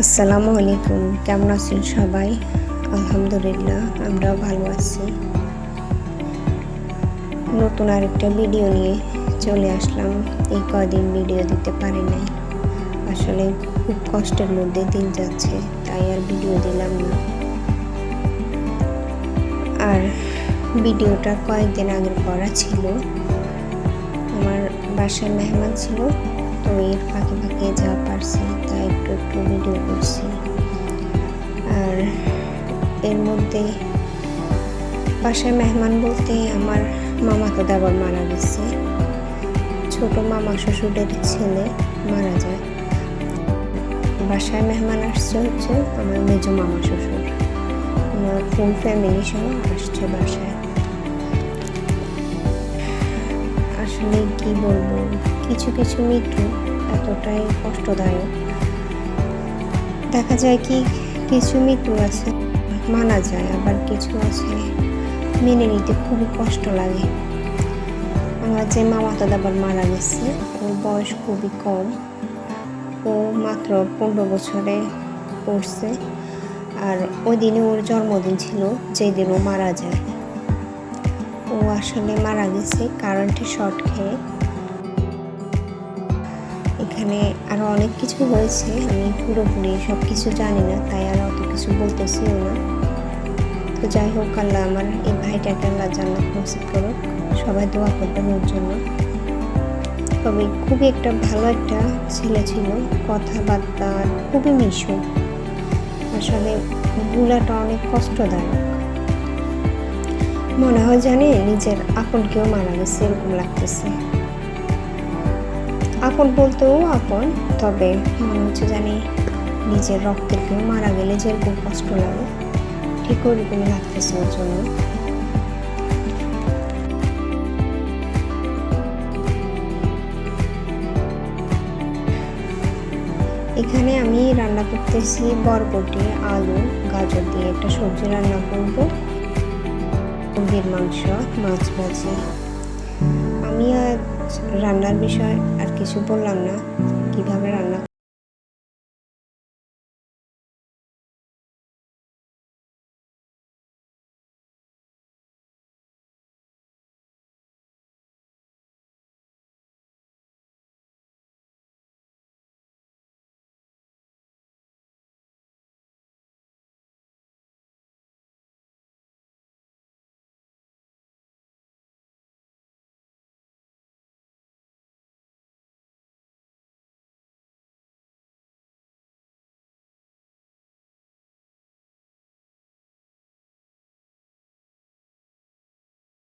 আসসালামু আলাইকুম, কেমন আছেন সবাই? আলহামদুলিল্লাহ, আমরাও ভালো আছি। নতুন আরেকটা ভিডিও নিয়ে চলে আসলাম। এই কদিন ভিডিও দিতে পারি নাই, আসলে খুব কষ্টের মধ্যে দিন যাচ্ছে, তাই আর ভিডিও দিলাম না। আর ভিডিওটা কয়েকদিন আগের করা ছিল, আমার বাসায় মেহমান ছিল, তো এর ফাঁকে ফাঁকে যা পারছি তা একটু একটু ভিডিও করছি। আর এর মধ্যে বাসায় মেহমান বলতে আমার মামাতো দেবর মারা গেছে। ছোট মামা শ্বশুরের ছেলে মারা যায়। বাসায় মেহমান আসছে হচ্ছে আমার মেজো মামা শ্বশুর, আমার ফুল ফ্যামিলি সহ আসছে বাসায়। আসলে কি বলবো, কিছু কিছু মৃত্যু এতটাই কষ্টদায়ক। দেখা যায় কি কিছু মৃত্যু আছে মানা যায়, আবার কিছু আছে মেনে নিতে খুবই কষ্ট লাগে। আমার যে মামাতো দাবার মারা গেছে, ওর বয়স খুবই কম, ও মাত্র 15 বছরে পড়ছে। আর ওই দিনে ওর জন্মদিন ছিল, যেদিন ও মারা যায়। ও আসলে মারা গেছে কারেন্টের শর্ট খেয়ে। এখানে আরও অনেক কিছু হয়েছে, আমি পুরোপুরি সব কিছু জানি না, তাই আর অত কিছু বলতেছিও না। তো যাই হোক, আল্লাহ আমার এই ভাইটাকে আল্লাহ জান্নাত নসিব করুক, সবাই দোয়া করবেন ওর জন্য। তবে খুবই একটা ভালো একটা ছেলে ছিল, কথাবার্তা খুবই মিশুক। আসলে ভুলাটা অনেক কষ্টদায়ক, মনে হয় জানি নিজের আপন কেউ মারা গেছে এরকম লাগতেছে। আপন বলতেও আপন, তবে মনে হচ্ছে জানি নিজের রক্তের কেউ মারা গেলে যেরকম কষ্ট লাগে ঠিক ওরকমই লাগতেছে ওর জন্য। এখানে আমি রান্না করতেছি বরবটি, আলু, গাজর দিয়ে একটা সবজি রান্না করব, মুরগির মাংস, মাছ ভাজি। আমি আর রান্নার বিষয় আর কিছু বললাম না, কিভাবে রান্না